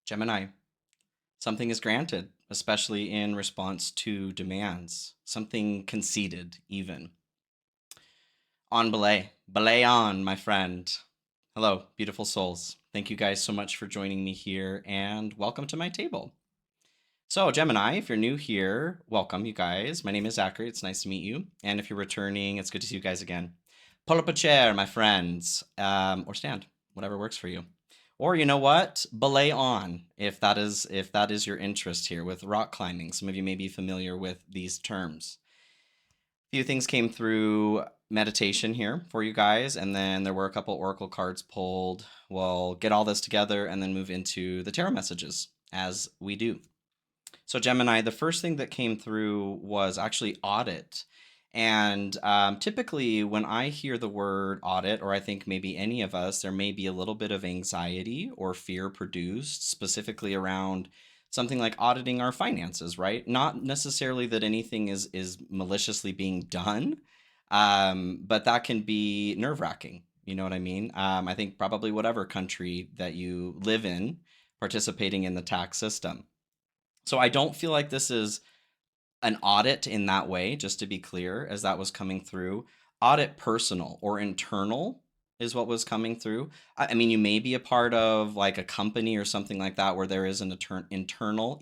Gemini, something is granted, especially in response to demands, something conceded, even. On belay. Belay on, my friend. Hello, beautiful souls. Thank you guys so much for joining me here and welcome to my table. So, Gemini, if you're new here, welcome, you guys. My name is Zachary. It's nice to meet you. And if you're returning, it's good to see you guys again. Pull up a chair, my friends, or stand, whatever works for you. Or you know what? Belay on, if that is your interest here with rock climbing. Some of you may be familiar with these terms. A few things came through meditation here for you guys, and then there were a couple oracle cards pulled. We'll get all this together and then move into the tarot messages as we do. So, Gemini, the first thing that came through was actually audit. And typically, when I hear the word audit, or I think maybe any of us, there may be a little bit of anxiety or fear produced specifically around something like auditing our finances, right? Not necessarily that anything is maliciously being done, but that can be nerve wracking. You know what I mean? I think probably whatever country that you live in, participating in the tax system. So I don't feel like this is an audit in that way, just to be clear, as that was coming through. Audit personal or internal is what was coming through. I mean, you may be a part of like a company or something like that where there is an eternal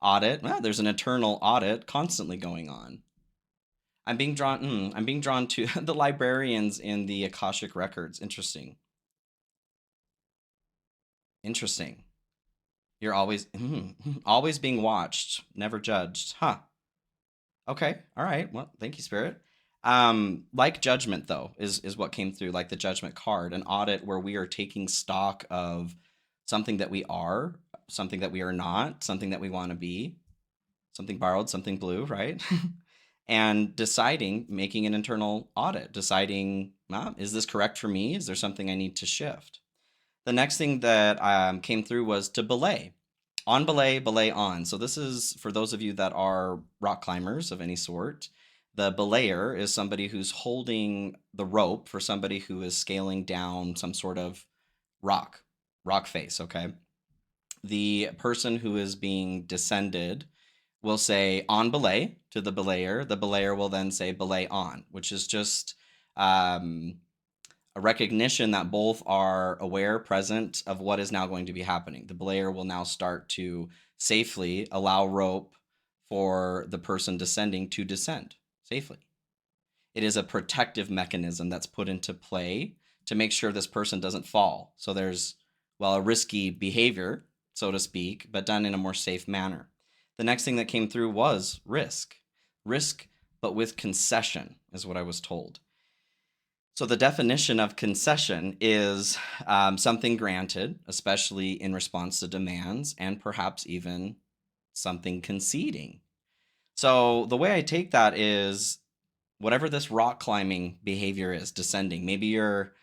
audit. Well, there's an eternal audit constantly going on. I'm being drawn to the librarians in the Akashic records. Interesting. Interesting. You're always always being watched, never judged. Huh. Okay. All right. Well, thank you, Spirit. Like judgment though is what came through, like the judgment card, an audit where we are taking stock of something that we are, something that we are not, something that we want to be, something borrowed, something blue, right? And deciding, making an internal audit, deciding, is this correct for me? Is there something I need to shift? The next thing that came through was to belay. On belay, belay on. So this is for those of you that are rock climbers of any sort. The belayer is somebody who's holding the rope for somebody who is scaling down some sort of rock, rock face, okay? The person who is being descended will say on belay to the belayer. The belayer will then say belay on, which is just um, a recognition that both are aware, present of what is now going to be happening. The belayer will now start to safely allow rope for the person descending to descend safely. It is a protective mechanism that's put into play to make sure this person doesn't fall. So there's, well, a risky behavior, so to speak, but done in a more safe manner. The next thing that came through was risk. Risk, but with concession, is what I was told. So the definition of concession is something granted, especially in response to demands, and perhaps even something conceding. So the way I take that is whatever this rock climbing behavior is, descending. Maybe you're,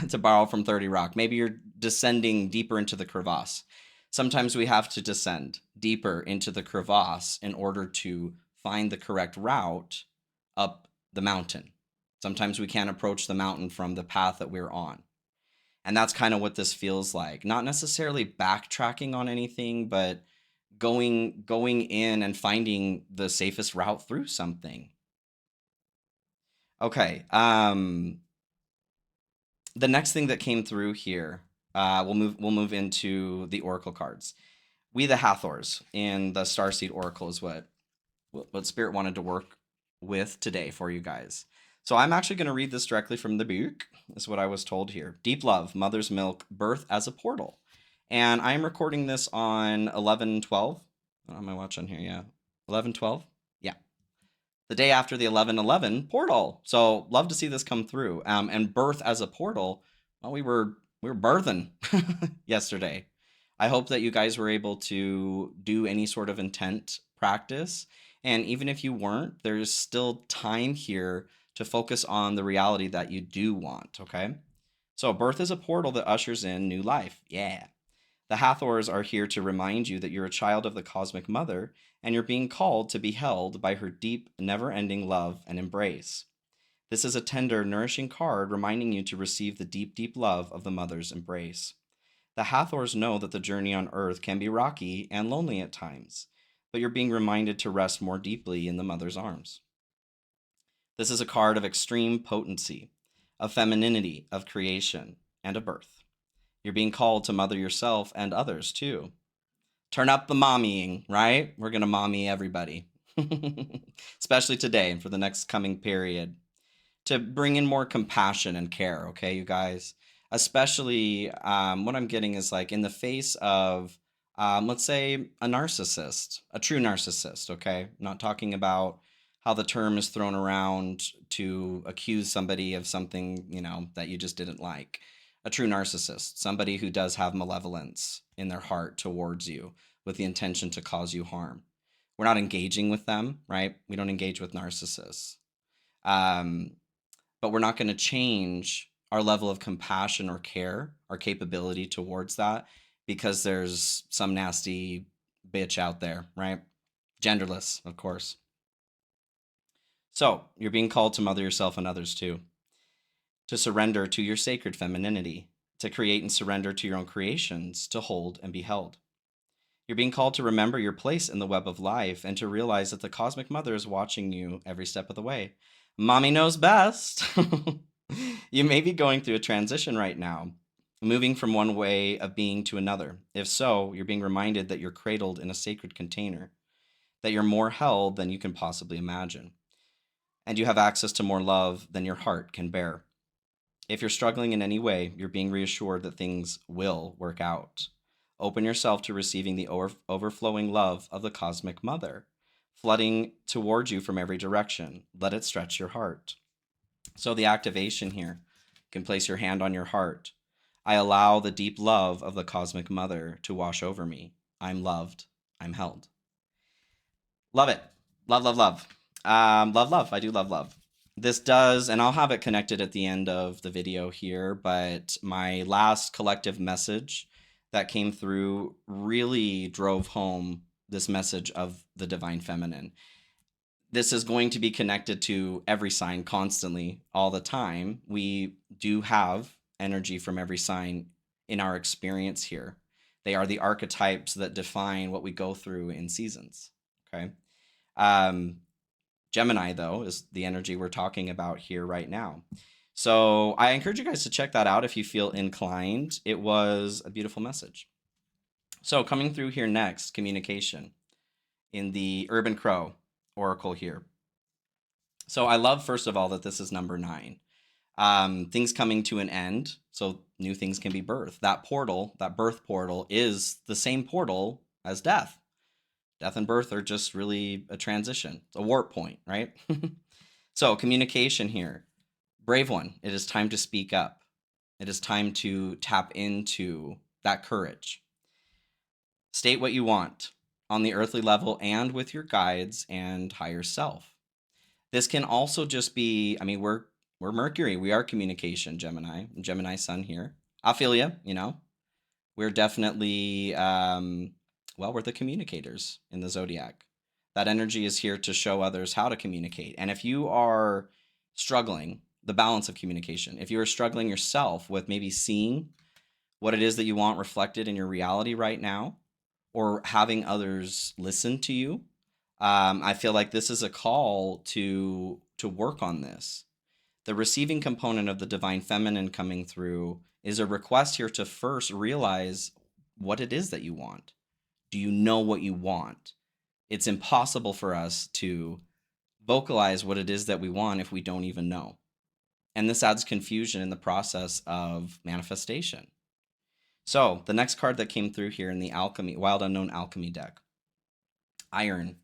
to borrow from 30 Rock, maybe you're descending deeper into the crevasse. Sometimes we have to descend deeper into the crevasse in order to find the correct route up the mountain. Sometimes we can't approach the mountain from the path that we're on. And that's kind of what this feels like. Not necessarily backtracking on anything, but going in and finding the safest route through something. Okay. The next thing that came through here, we'll move into the oracle cards. We the Hathors in the Starseed Oracle is what Spirit wanted to work with today for you guys. So I'm actually going to read this directly from the book. Is what I was told here. Deep love, mother's milk, birth as a portal. And I'm recording this on 11/12. I don't have my watch on here. Yeah, 11/12. Yeah, the day after the 11/11 portal. So love to see this come through. And birth as a portal. Well, we were birthing yesterday. I hope that you guys were able to do any sort of intent practice. And even if you weren't, there's still time here to focus on the reality that you do want, okay? So, birth is a portal that ushers in new life. Yeah. The Hathors are here to remind you that you're a child of the cosmic mother and you're being called to be held by her deep, never ending love and embrace. This is a tender, nourishing card reminding you to receive the deep, deep love of the mother's embrace. The Hathors know that the journey on Earth can be rocky and lonely at times, but you're being reminded to rest more deeply in the mother's arms. This is a card of extreme potency, of femininity, of creation, and of birth. You're being called to mother yourself and others too. Turn up the mommying, right? We're going to mommy everybody, especially today and for the next coming period, to bring in more compassion and care, okay, you guys? Especially what I'm getting is like in the face of, let's say, a narcissist, a true narcissist, okay? I'm not talking about how the term is thrown around to accuse somebody of something, that you just didn't like. A true narcissist, somebody who does have malevolence in their heart towards you with the intention to cause you harm. We're not engaging with them, right? We don't engage with narcissists. Um, but we're not going to change our level of compassion or care, our capability towards that, because there's some nasty bitch out there, right? Genderless, of course. So you're being called to mother yourself and others too, to surrender to your sacred femininity, to create and surrender to your own creations, to hold and be held. You're being called to remember your place in the web of life and to realize that the cosmic mother is watching you every step of the way. Mommy knows best. You may be going through a transition right now, moving from one way of being to another. If so, you're being reminded that you're cradled in a sacred container, that you're more held than you can possibly imagine, and you have access to more love than your heart can bear. If you're struggling in any way, you're being reassured that things will work out. Open yourself to receiving the overflowing love of the cosmic mother, flooding towards you from every direction. Let it stretch your heart. So, the activation here, you can place your hand on your heart. I allow the deep love of the cosmic mother to wash over me. I'm loved. I'm held. Love it. Love, love, love. Love, love. I do love, love. This does, and I'll have it connected at the end of the video here, but my last collective message that came through really drove home this message of the divine feminine. This is going to be connected to every sign constantly, all the time. We do have energy from every sign in our experience here. They are the archetypes that define what we go through in seasons. Okay. Um, Gemini, though, is the energy we're talking about here right now. So I encourage you guys to check that out if you feel inclined. It was a beautiful message. So coming through here next, communication in the Urban Crow Oracle here. So I love, first of all, that this is number 9. Things coming to an end, so new things can be birthed. That portal, that birth portal, is the same portal as death. Death and birth are just really a transition. It's a warp point, right? So communication here. Brave one, it is time to speak up. It is time to tap into that courage. State what you want on the earthly level and with your guides and higher self. This can also just be, I mean, we're Mercury. We are communication, Gemini sun here. I feel you. We're definitely, we're the communicators in the zodiac. That energy is here to show others how to communicate. And if you are struggling, the balance of communication, if you are struggling yourself with maybe seeing what it is that you want reflected in your reality right now, or having others listen to you, I feel like this is a call to work on this. The receiving component of the divine feminine coming through is a request here to first realize what it is that you want. Do you know what you want? It's impossible for us to vocalize what it is that we want if we don't even know. And this adds confusion in the process of manifestation. So the next card that came through here in the alchemy, wild unknown alchemy deck, iron.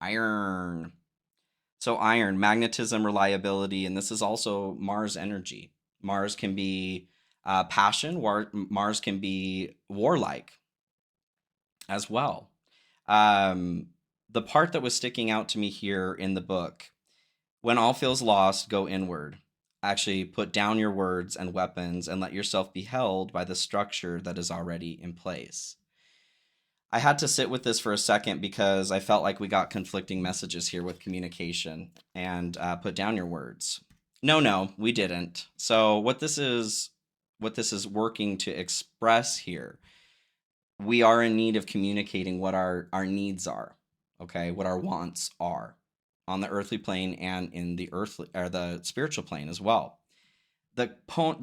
Iron. So iron, magnetism, reliability, and this is also Mars energy. Mars can be passion. Mars can be warlike as well. The part that was sticking out to me here in the book, when all feels lost, go inward. Actually, put down your words and weapons and let yourself be held by the structure that is already in place. I had to sit with this for a second because I felt like we got conflicting messages here with communication and put down your words. No, we didn't. So what this is what this is working to express here, we are in need of communicating what our needs are, okay, what our wants are on the earthly plane and in the earthly or the spiritual plane as well. The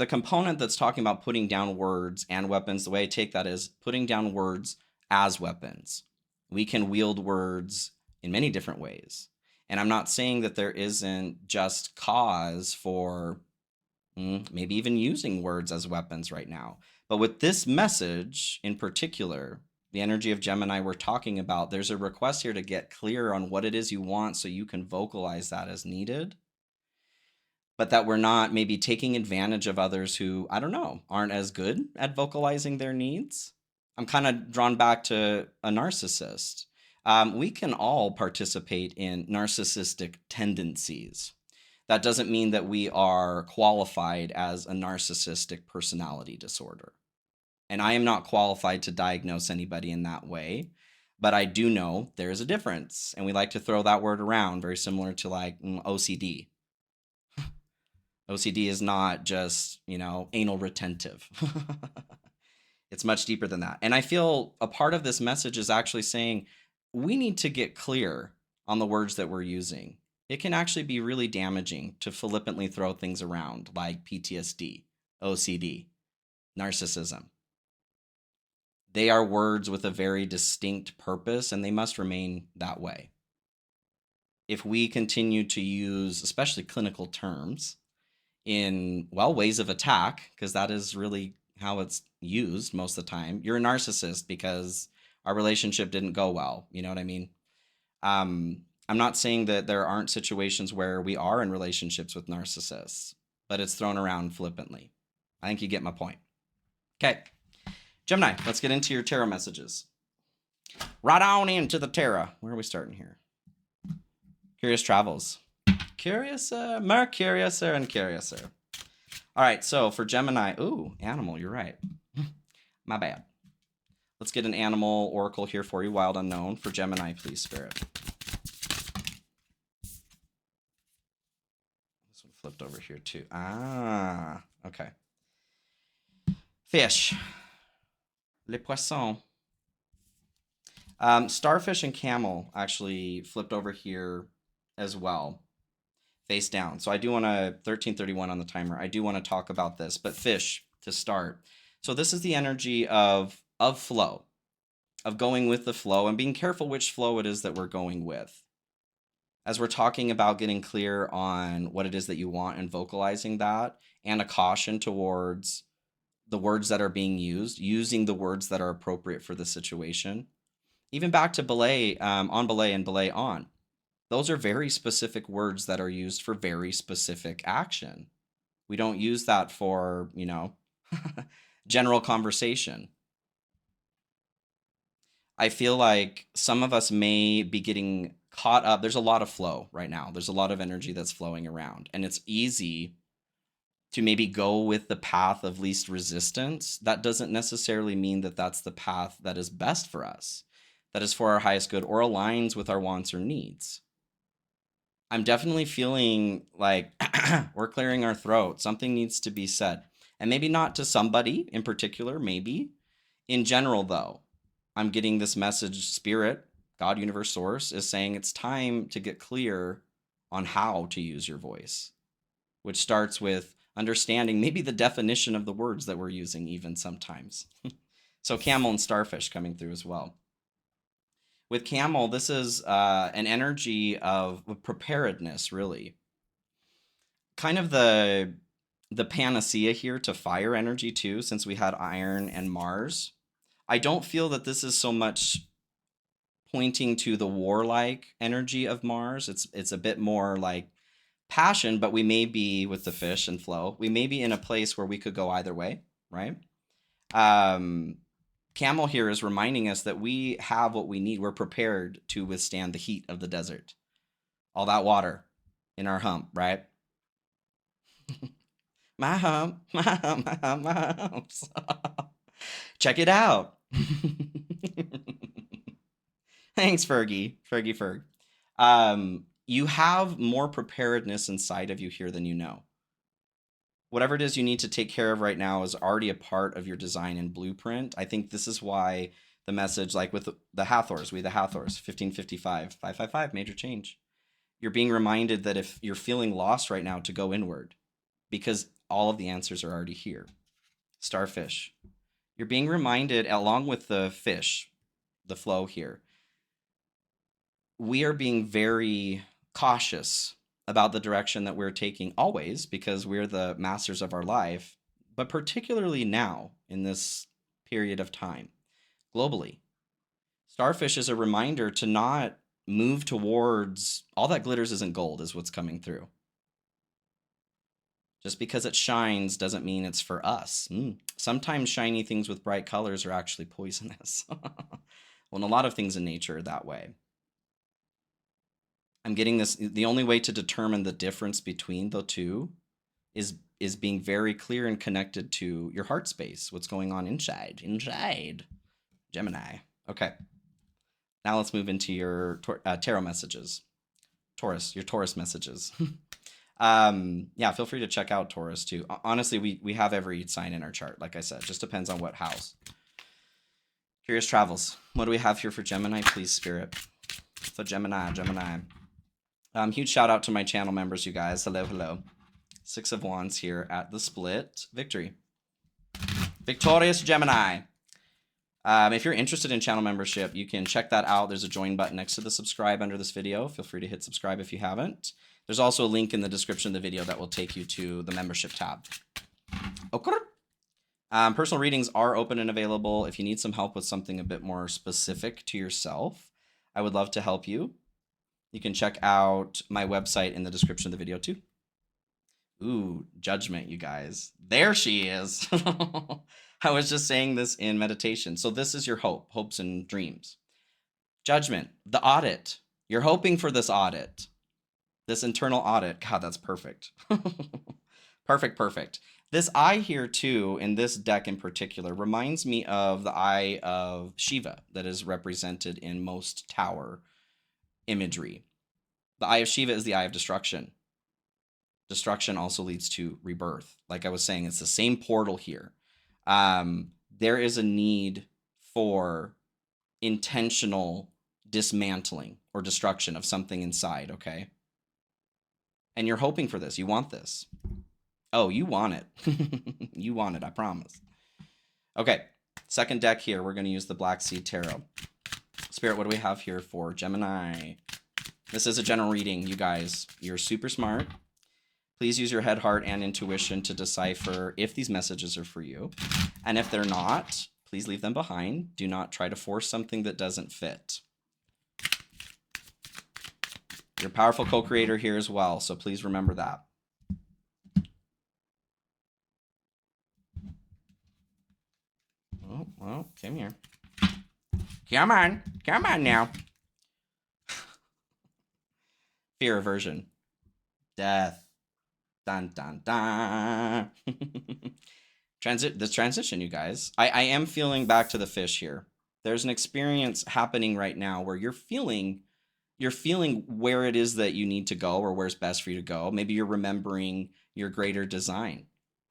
component that's talking about putting down words and weapons, the way I take that is putting down words as weapons. We can wield words in many different ways. And I'm not saying that there isn't just cause for maybe even using words as weapons right now. But with this message in particular, the energy of Gemini we're talking about, there's a request here to get clear on what it is you want so you can vocalize that as needed, but that we're not maybe taking advantage of others who, I don't know, aren't as good at vocalizing their needs. I'm kind of drawn back to a narcissist. We can all participate in narcissistic tendencies. That doesn't mean that we are qualified as a narcissistic personality disorder. And I am not qualified to diagnose anybody in that way, but I do know there is a difference. And we like to throw that word around, very similar to like OCD. OCD is not just, anal retentive. It's much deeper than that. And I feel a part of this message is actually saying we need to get clear on the words that we're using. It can actually be really damaging to flippantly throw things around like PTSD, OCD, narcissism. They are words with a very distinct purpose, and they must remain that way. If we continue to use, especially clinical terms, in, ways of attack, because that is really how it's used most of the time, you're a narcissist because our relationship didn't go well. You know what I mean? I'm not saying that there aren't situations where we are in relationships with narcissists, but it's thrown around flippantly. I think you get my point. Okay. Gemini, let's get into your tarot messages. Right on into the tarot. Where are we starting here? Curious Travels. Curiouser, more curiouser and curiouser. All right, so for Gemini, animal, you're right. My bad. Let's get an animal oracle here for you, Wild Unknown. For Gemini, please, Spirit. This one flipped over here too. Okay. Fish. Les poissons. Starfish and camel actually flipped over here as well, face down. So I do want to, 1331 on the timer, I do want to talk about this, but fish to start. So this is the energy of flow, of going with the flow and being careful which flow it is that we're going with. As we're talking about getting clear on what it is that you want and vocalizing that, and a caution towards the words that are being used, using the words that are appropriate for the situation. Even back to belay, on belay and belay on. Those are very specific words that are used for very specific action. We don't use that for, general conversation. I feel like some of us may be getting caught up. There's a lot of flow right now. There's a lot of energy that's flowing around, and it's easy to maybe go with the path of least resistance. That doesn't necessarily mean that that's the path that is best for us, that is for our highest good or aligns with our wants or needs. I'm definitely feeling like we're clearing our throat. Something needs to be said. And maybe not to somebody in particular, maybe. In general, though, I'm getting this message, Spirit, God, Universe, Source, is saying it's time to get clear on how to use your voice, which starts with understanding maybe the definition of the words that we're using even sometimes. So camel and starfish coming through as well. With camel, this is an energy of preparedness, really. Kind of the panacea here to fire energy too, since we had iron and Mars. I don't feel that this is so much pointing to the warlike energy of Mars. It's a bit more like passion, but we may be with the fish and flow. We may be in a place where we could go either way, right? Camel here is reminding us that we have what we need. We're prepared to withstand the heat of the desert. All that water in our hump, right? My hump, my hump, my hump, my humps. Check it out. Thanks, Fergie. Fergie Ferg. You have more preparedness inside of you here than you know. whatever it is you need to take care of right now is already a part of your design and blueprint. I think this is why the message, like with the Hathors, we the Hathors, 1555, 555, major change. You're being reminded that if you're feeling lost right now, to go inward, because all of the answers are already here. Starfish. You're being reminded, along with the fish, the flow here, we are being very cautious about the direction that we're taking always, because we're the masters of our life, but particularly now in this period of time globally. Starfish is a reminder to not move towards all that glitters isn't gold, is what's coming through. Just because it shines doesn't mean it's for us. Sometimes shiny things with bright colors are actually poisonous. Well, and a lot of things in nature are that way. I'm getting this. The only way to determine the difference between the two is being very clear and connected to your heart space. What's going on inside? Gemini. Okay. Now let's move into your tarot messages. Taurus, your Taurus messages. Yeah, feel free to check out Taurus too. Honestly, we have every sign in our chart. Like I said, just depends on what house. Curious Travels. What do we have here for Gemini? Please, Spirit. So Gemini. Huge shout out to my channel members, you guys. Hello. 6 of Wands here at the split. Victory. Victorious Gemini. If you're interested in channel membership, you can check that out. There's a join button next to the subscribe under this video. Feel free to hit subscribe if you haven't. There's also a link in the description of the video that will take you to the membership tab. Okay. Personal readings are open and available. If you need some help with something a bit more specific to yourself, I would love to help you. You can check out my website in the description of the video too. Ooh, judgment, you guys. There she is. I was just saying this in meditation. So this is your hopes and dreams. Judgment, the audit. You're hoping for this audit, this internal audit. God, that's perfect. Perfect. This eye here too, in this deck in particular, reminds me of the eye of Shiva that is represented in most tower imagery. The eye of Shiva is the eye of destruction. Destruction also leads to rebirth. Like I was saying, it's the same portal here. There is a need for intentional dismantling or destruction of something inside, okay? And you're hoping for this. You want this. Oh, you want it. You want it, I promise. Okay, second deck here. We're going to use the Black Seed Tarot. Spirit, what do we have here for Gemini? This is a general reading, you guys. You're super smart. Please use your head, heart, and intuition to decipher if these messages are for you. And if they're not, please leave them behind. Do not try to force something that doesn't fit. You're a powerful co-creator here as well, so please remember that. Oh, well, come here. Come on now. Fear, aversion, death. Dun, dun, dun. This transition, you guys. I am feeling back to the fish here. There's an experience happening right now where you're feeling where it is that you need to go or where's best for you to go. Maybe you're remembering your greater design.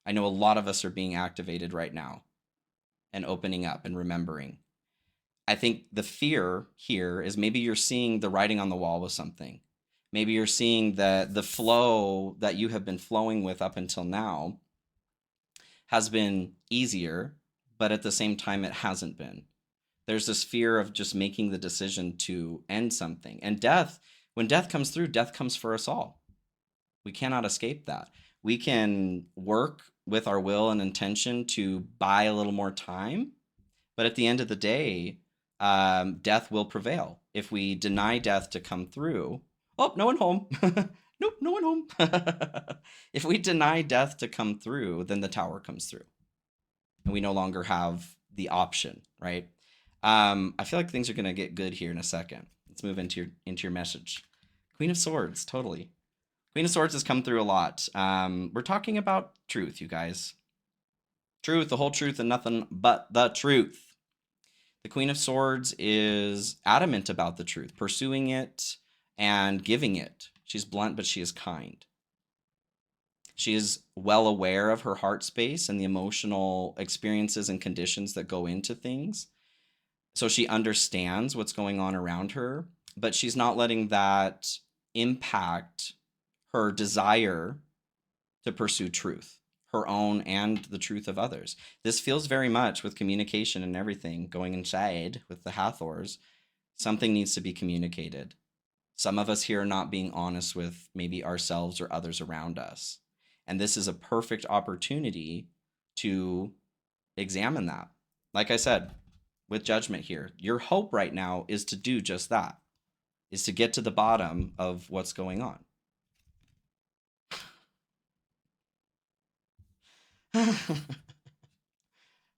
I know a lot of us are being activated right now and opening up and remembering. I think the fear here is maybe you're seeing the writing on the wall with something. Maybe you're seeing that the flow that you have been flowing with up until now has been easier, but at the same time, it hasn't been. There's this fear of just making the decision to end something. And death, when death comes through, death comes for us all. We cannot escape that. We can work with our will and intention to buy a little more time, but at the end of the day, death will prevail. If we deny death to come through, oh, no one home. Nope, no one home. If we deny death to come through, then the tower comes through. And we no longer have the option, right? I feel like things are going to get good here in a second. Let's move into your message. Queen of Swords, totally. Queen of Swords has come through a lot. We're talking about truth, you guys. Truth, the whole truth, and nothing but the truth. The Queen of Swords is adamant about the truth, pursuing it and giving it. She's blunt, but she is kind. She is well aware of her heart space and the emotional experiences and conditions that go into things. So she understands what's going on around her, but she's not letting that impact her desire to pursue truth, her own and the truth of others. This feels very much with communication and everything going inside with the Hathors. Something needs to be communicated. Some of us here are not being honest with maybe ourselves or others around us. And this is a perfect opportunity to examine that. Like I said, with judgment here, your hope right now is to do just that, is to get to the bottom of what's going on.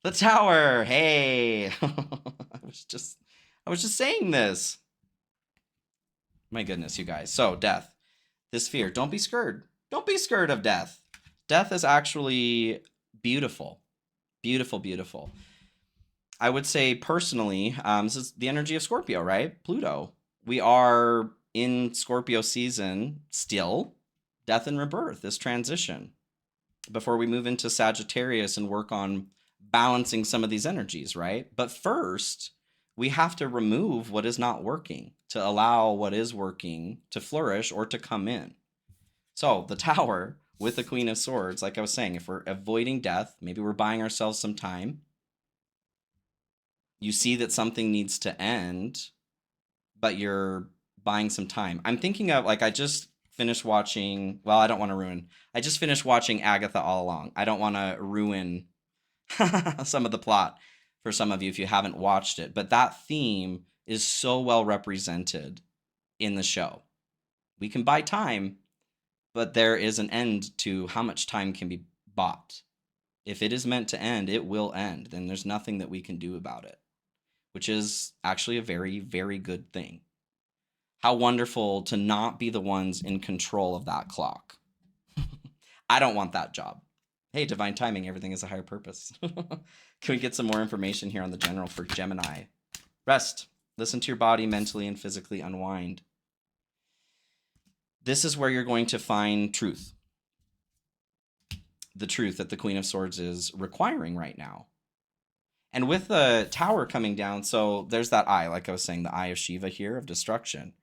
The tower. Hey. I was just saying this. My goodness, you guys. So, death. This fear. Don't be scared. Don't be scared of death. Death is actually beautiful. Beautiful, beautiful. I would say personally, this is the energy of Scorpio, right? Pluto. We are in Scorpio season still. Death and rebirth, this transition. Before we move into Sagittarius and work on balancing some of these energies, right? But first, we have to remove what is not working to allow what is working to flourish or to come in. So, the Tower with the Queen of Swords, like I was saying, if we're avoiding death, maybe we're buying ourselves some time. You see that something needs to end, but you're buying some time. I'm thinking of, like, I just finished watching, well, I don't want to ruin. I just finished watching Agatha All Along. I don't want to ruin some of the plot for some of you if you haven't watched it, but that theme is so well represented in the show. We can buy time, but there is an end to how much time can be bought. If it is meant to end, it will end. Then there's nothing that we can do about it, which is actually a very, very good thing. How wonderful to not be the ones in control of that clock. I don't want that job. Hey, divine timing, everything is a higher purpose. Can we get some more information here on the general for Gemini? Rest. Listen to your body mentally and physically unwind. This is where you're going to find truth. The truth that the Queen of Swords is requiring right now. And with the Tower coming down, so there's that eye, like I was saying, the eye of Shiva here of destruction.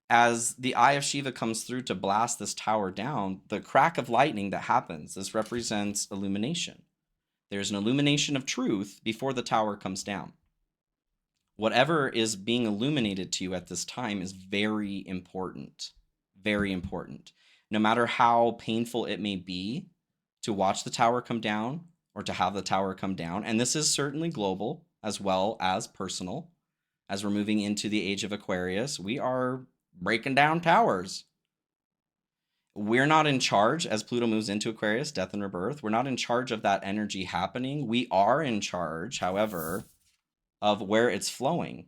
As the eye of Shiva comes through to blast this tower down, the crack of lightning that happens, this represents illumination. There's an illumination of truth before the tower comes down. Whatever is being illuminated to you at this time is very important. Very important. No matter how painful it may be to watch the tower come down or to have the tower come down, and this is certainly global as well as personal. As we're moving into the age of Aquarius, we are breaking down towers. We're not in charge as Pluto moves into Aquarius, death and rebirth. We're not in charge of that energy happening. We are in charge, however, of where it's flowing.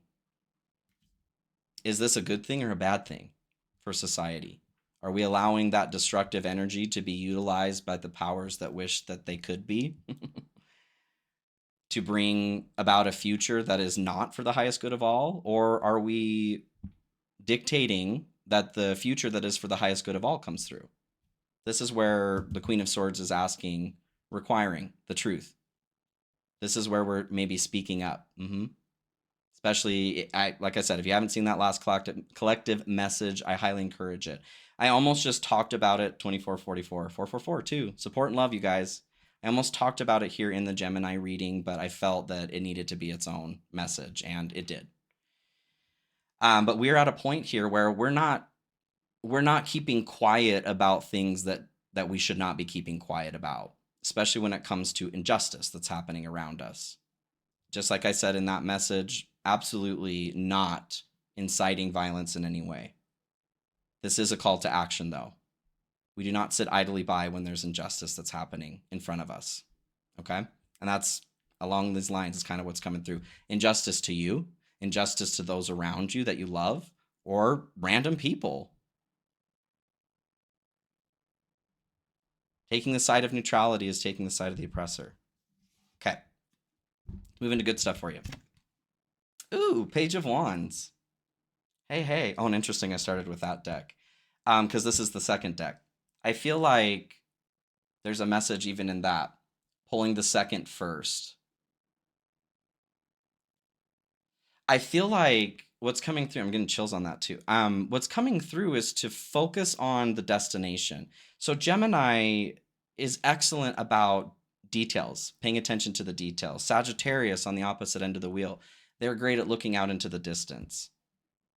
Is this a good thing or a bad thing for society? Are we allowing that destructive energy to be utilized by the powers that wish that they could be to bring about a future that is not for the highest good of all? Or are we dictating that the future that is for the highest good of all comes through? This is where the Queen of Swords is asking, requiring the truth. This is where we're maybe speaking up. Especially, like I said, if you haven't seen that last collective message, I highly encourage it. I almost just talked about it, 2444, 444 too. Support and love, you guys. I almost talked about it here in the Gemini reading, but I felt that it needed to be its own message, and it did. But we're at a point here where we're not keeping quiet about things that we should not be keeping quiet about, especially when it comes to injustice that's happening around us. Just like I said in that message, absolutely not inciting violence in any way. This is a call to action, though. We do not sit idly by when there's injustice that's happening in front of us. Okay? And that's along these lines is kind of what's coming through. Injustice to you, injustice to those around you that you love, or random people. Taking the side of neutrality is taking the side of the oppressor. Okay. Moving to good stuff for you. Ooh, Page of Wands. Hey. Oh, and interesting, I started with that deck. Because this is the second deck. I feel like There's a message even in that. Pulling the second first. I feel like what's coming through, I'm getting chills on that too. What's coming through is to focus on the destination. So Gemini is excellent about details, paying attention to the details. Sagittarius on the opposite end of the wheel, they're great at looking out into the distance,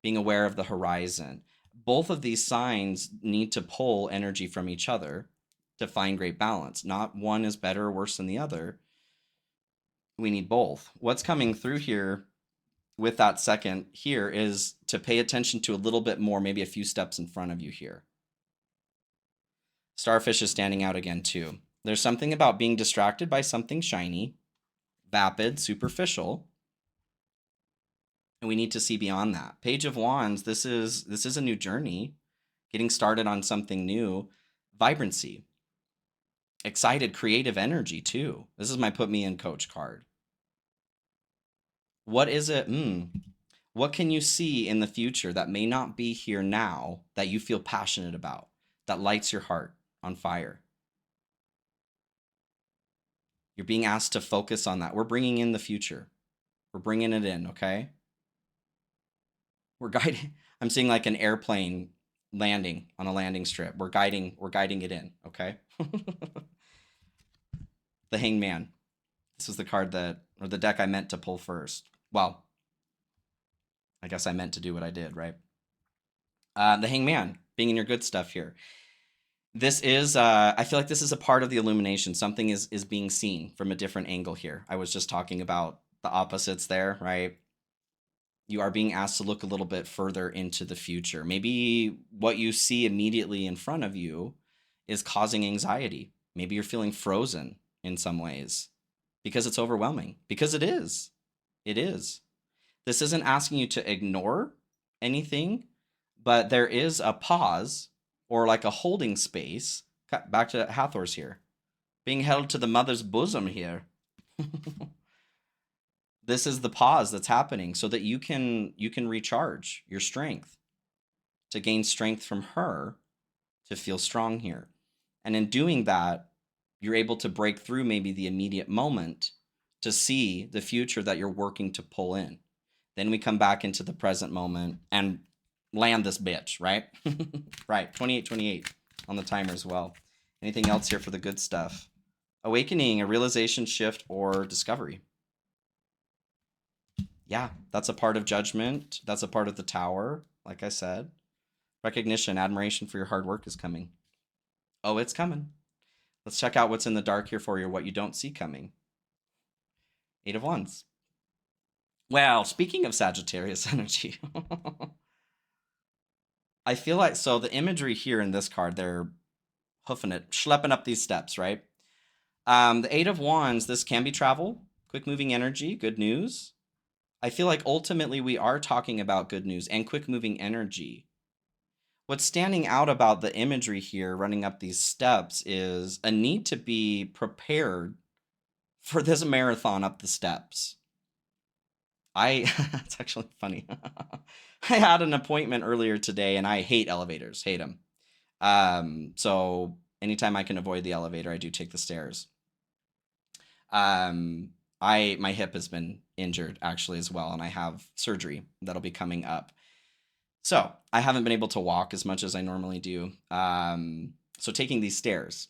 being aware of the horizon. Both of these signs need to pull energy from each other to find great balance. Not one is better or worse than the other. We need both. What's coming through here with that second here is to pay attention to a little bit more, maybe a few steps in front of you here. Starfish is standing out again too. There's something about being distracted by something shiny, vapid, superficial, and we need to see beyond that. Page of Wands, this is a new journey, getting started on something new, vibrancy, excited, creative energy too. This is my put me in coach card. What is it? What can you see in the future that may not be here now that you feel passionate about, that lights your heart on fire? You're being asked to focus on that. We're bringing in the future. We're bringing it in, okay? We're guiding. I'm seeing like an airplane landing on a landing strip. We're guiding it in, okay? The Hangman. This was the card or the deck I meant to pull first. Well, I guess I meant to do what I did, right? The Hangman, being in your good stuff here. This is, I feel like this is a part of the illumination. Something is being seen from a different angle here. I was just talking about the opposites there, right? You are being asked to look a little bit further into the future. Maybe what you see immediately in front of you is causing anxiety. Maybe you're feeling frozen in some ways because it's overwhelming, because it is. It is. This isn't asking you to ignore anything, but there is a pause or like a holding space. Back to Hathor's here. Being held to the mother's bosom here. This is the pause that's happening so that you can recharge your strength, to gain strength from her, to feel strong here. And in doing that, you're able to break through maybe the immediate moment to see the future that you're working to pull in. Then we come back into the present moment and land this bitch, right? Right, 28 on the timer as well. Anything else here for the good stuff? Awakening, a realization, shift, or discovery. Yeah, that's a part of judgment. That's a part of the tower, like I said. Recognition, admiration for your hard work is coming. Oh, it's coming. Let's check out what's in the dark here for you, or what you don't see coming. 8 of Wands. Well, speaking of Sagittarius energy, I feel like, so the imagery here in this card, they're hoofing it, schlepping up these steps, right? The 8 of Wands, this can be travel, quick moving energy, good news. I feel like ultimately we are talking about good news and quick moving energy. What's standing out about the imagery here, running up these steps, is a need to be prepared for this marathon up the steps. It's actually funny. I had an appointment earlier today and I hate elevators, hate them. So anytime I can avoid the elevator, I do take the stairs. My hip has been injured actually as well, and I have surgery that'll be coming up. So I haven't been able to walk as much as I normally do. So taking these stairs,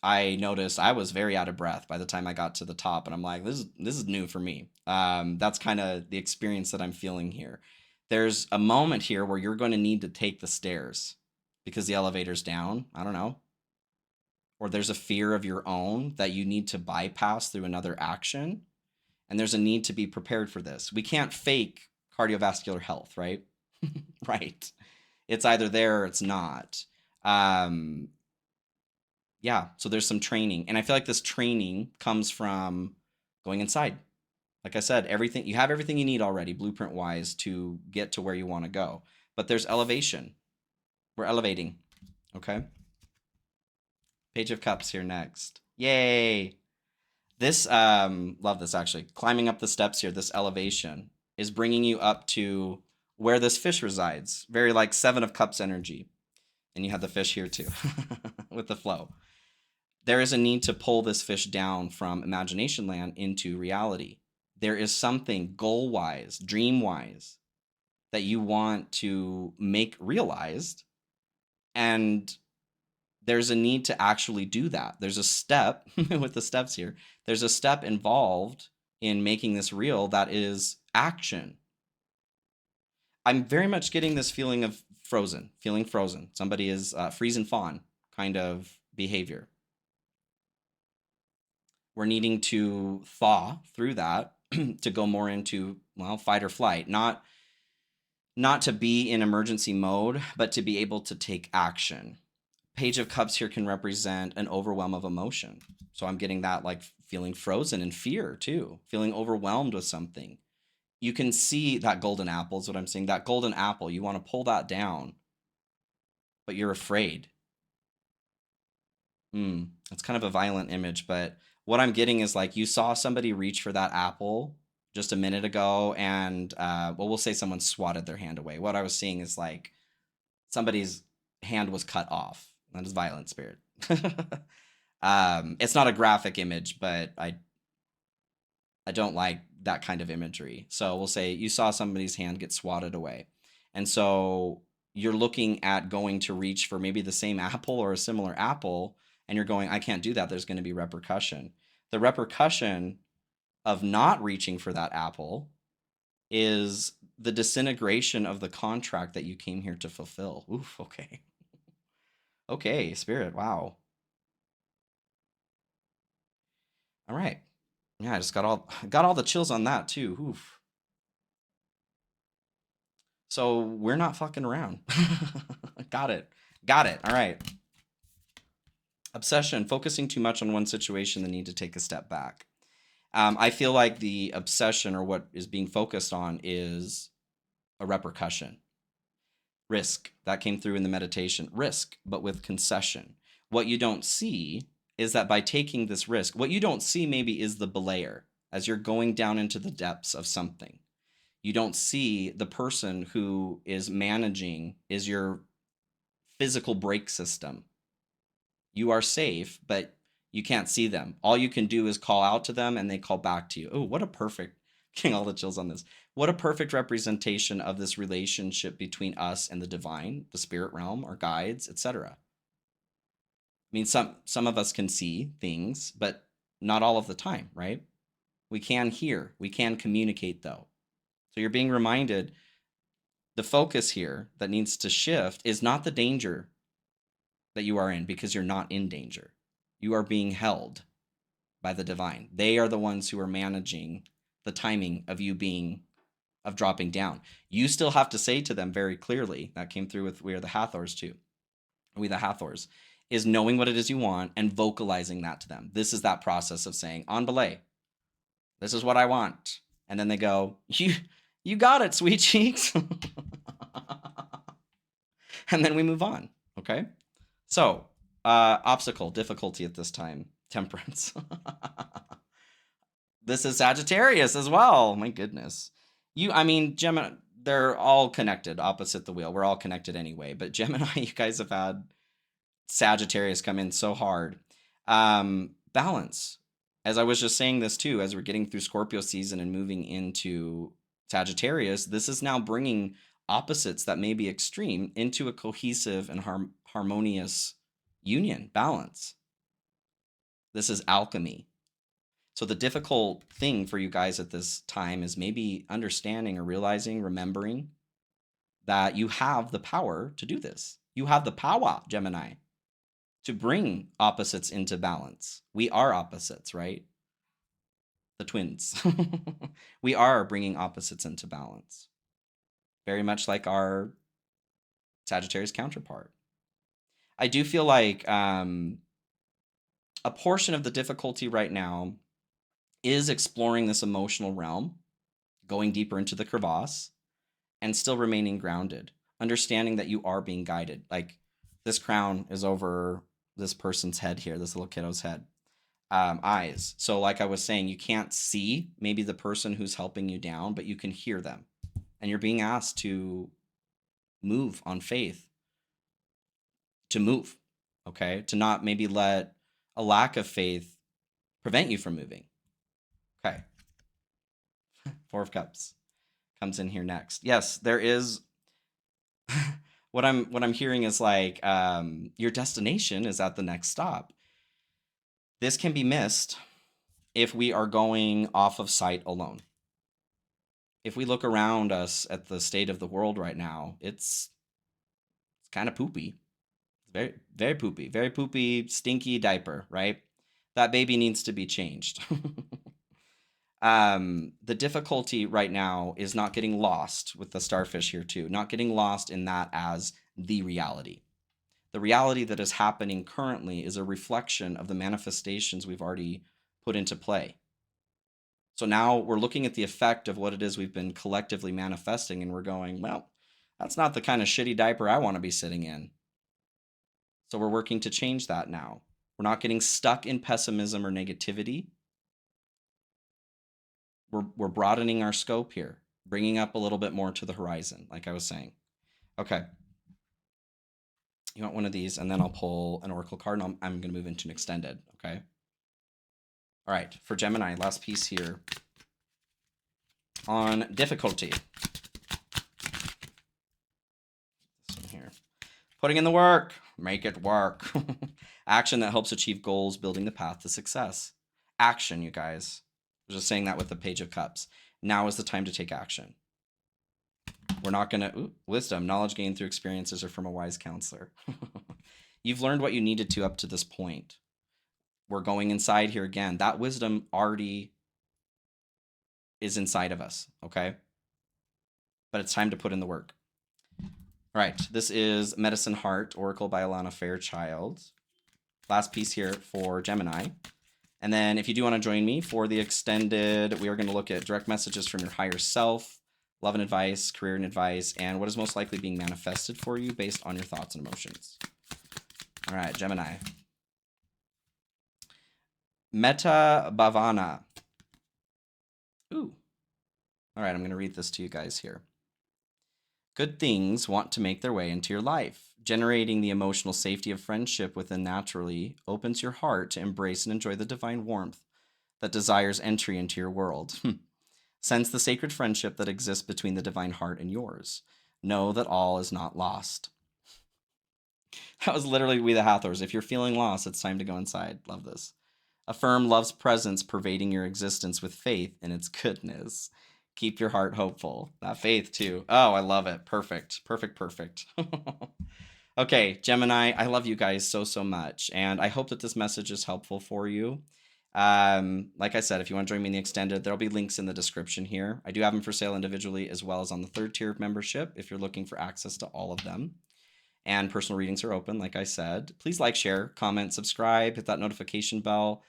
I noticed I was very out of breath by the time I got to the top, and I'm like, this is new for me. That's kind of the experience that I'm feeling here. There's a moment here where you're going to need to take the stairs because the elevator's down. I don't know. Or there's a fear of your own that you need to bypass through another action. And there's a need to be prepared for this. We can't fake cardiovascular health, right? Right. It's either there or it's not. Yeah, so there's some training. And I feel like this training comes from going inside. Like I said, you have everything you need already, blueprint wise, to get to where you want to go. But there's elevation. We're elevating. Okay. Page of Cups here next. Yay. This, love this actually. Climbing up the steps here, this elevation is bringing you up to where this fish resides. Very like 7 of Cups energy. And you have the fish here too with the flow. There is a need to pull this fish down from imagination land into reality. There is something goal wise, dream wise, that you want to make realized. And there's a need to actually do that. There's a step with the steps here. There's a step involved in making this real that is action. I'm very much getting this feeling of feeling frozen. Somebody is freeze and fawn kind of behavior. We're needing to thaw through that to go more into, well, fight or flight, not to be in emergency mode, but to be able to take action. Page of Cups here can represent an overwhelm of emotion. So I'm getting that like feeling frozen in fear too, feeling overwhelmed with something. You can see that golden apple is what I'm saying. That golden apple, you want to pull that down, but you're afraid. It's kind of a violent image, but what I'm getting is like you saw somebody reach for that apple just a minute ago, and well, we'll say someone swatted their hand away. What I was seeing is like somebody's hand was cut off. That is violent spirit. It's not a graphic image, but I don't like that kind of imagery. So we'll say you saw somebody's hand get swatted away. And so you're looking at going to reach for maybe the same apple or a similar apple, and you're going, I can't do that. There's going to be repercussion. The repercussion of not reaching for that apple is the disintegration of the contract that you came here to fulfill. Oof, okay. Okay, spirit, wow. All right. Yeah, I just got all the chills on that too. Oof. So we're not fucking around. Got it. Got it. All right. Obsession, focusing too much on one situation, the need to take a step back. I feel like the obsession or what is being focused on is a repercussion. Risk, that came through in the meditation. Risk, but with concession. What you don't see is that by taking this risk, what you don't see maybe is the belayer as you're going down into the depths of something. You don't see the person who is managing is your physical brake system. You are safe, but you can't see them. All you can do is call out to them and they call back to you. Oh, what a perfect, getting all the chills on this. What a perfect representation of this relationship between us and the divine, the spirit realm, our guides, etc. I mean, some of us can see things, but not all of the time, right? We can hear, we can communicate though. So you're being reminded the focus here that needs to shift is not the danger that you are in, because you're not in danger. You are being held by the divine. They are the ones who are managing the timing of you of dropping down. You still have to say to them very clearly, that came through with We Are the Hathors too. We the Hathors is knowing what it is you want and vocalizing that to them. This is that process of saying, on belay, this is what I want. And then they go, you got it, sweet cheeks. And then we move on. Okay. So, obstacle, difficulty at this time, temperance. This is Sagittarius as well. My goodness. I mean, Gemini, they're all connected, opposite the wheel. We're all connected anyway. But Gemini, you guys have had Sagittarius come in so hard. Balance. As I was just saying this too, as we're getting through Scorpio season and moving into Sagittarius, this is now bringing opposites that may be extreme into a cohesive and harmonious union, balance. This is alchemy. So the difficult thing for you guys at this time is maybe understanding or realizing, remembering that you have the power to do this. You have the power, Gemini, to bring opposites into balance. We are opposites, right? The twins. We are bringing opposites into balance. Very much like our Sagittarius counterpart. I do feel like a portion of the difficulty right now is exploring this emotional realm, going deeper into the crevasse, and still remaining grounded, understanding that you are being guided. Like this crown is over this person's head here, this little kiddo's head. Eyes. So like I was saying, you can't see maybe the person who's helping you down, but you can hear them. And you're being asked to move on faith, to move, okay? To not maybe let a lack of faith prevent you from moving? Okay. Four of Cups comes in here next. Yes, there is. What I'm hearing is like your destination is at the next stop. This can be missed if we are going off of sight alone. If we look around us at the state of the world right now, it's kind of poopy. Very, very poopy, stinky diaper, right? That baby needs to be changed. The difficulty right now is not getting lost with the starfish here too, not getting lost in that as the reality. The reality that is happening currently is a reflection of the manifestations we've already put into play. So now we're looking at the effect of what it is we've been collectively manifesting, and we're going, well, that's not the kind of shitty diaper I want to be sitting in. So we're working to change that now. We're not getting stuck in pessimism or negativity. We're broadening our scope here, bringing up a little bit more to the horizon, like I was saying. Okay. You want one of these, and then I'll pull an oracle card, and I'm going to move into an extended, okay? All right, for Gemini, last piece here on difficulty. This one here. Putting in the work, make it work. Action that helps achieve goals, building the path to success. Action, you guys. I was just saying that with the Page of Cups. Now is the time to take action. We're not going to... Wisdom, knowledge gained through experiences or from a wise counselor. You've learned what you needed to up to this point. We're going inside here again. That wisdom already is inside of us, okay? But it's time to put in the work. All right, this is Medicine Heart, Oracle by Alana Fairchild. Last piece here for Gemini. And then if you do want to join me for the extended, we are going to look at direct messages from your higher self, love and advice, career and advice, and what is most likely being manifested for you based on your thoughts and emotions. All right, Gemini. Meta Bhavana. Ooh. All right, I'm going to read this to you guys here. Good things want to make their way into your life. Generating the emotional safety of friendship within naturally opens your heart to embrace and enjoy the divine warmth that desires entry into your world. Sense the sacred friendship that exists between the divine heart and yours. Know that all is not lost. That was literally We the Hathors. If you're feeling lost, it's time to go inside. Love this. Affirm love's presence pervading your existence with faith in its goodness. Keep your heart hopeful. That faith, too. Oh, I love it. Perfect. Perfect, perfect. Okay, Gemini, I love you guys so, so much. And I hope that this message is helpful for you. Like I said, if you want to join me in the extended, there'll be links in the description here. I do have them for sale individually as well as on the 3rd tier of membership if you're looking for access to all of them. And personal readings are open, like I said. Please like, share, comment, subscribe, hit that notification bell.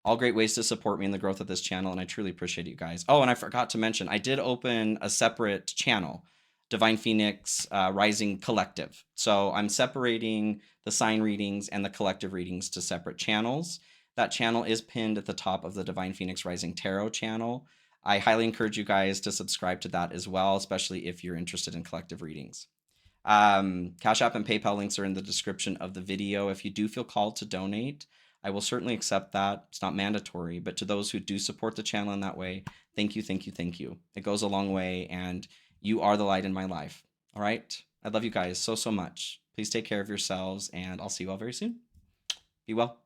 All great ways to support me in the growth of this channel, and I truly appreciate you guys. Oh, and I forgot to mention, I did open a separate channel, Divine Phoenix Rising Collective. So I'm separating the sign readings and the collective readings to separate channels. That channel is pinned at the top of the Divine Phoenix Rising Tarot channel. I highly encourage you guys to subscribe to that as well, especially if you're interested in collective readings. Cash App and PayPal links are in the description of the video. If you do feel called to donate, I will certainly accept that. It's not mandatory, but to those who do support the channel in that way, thank you, thank you, thank you. It goes a long way, and you are the light in my life. All right? I love you guys so, so much. Please take care of yourselves, and I'll see you all very soon. Be well.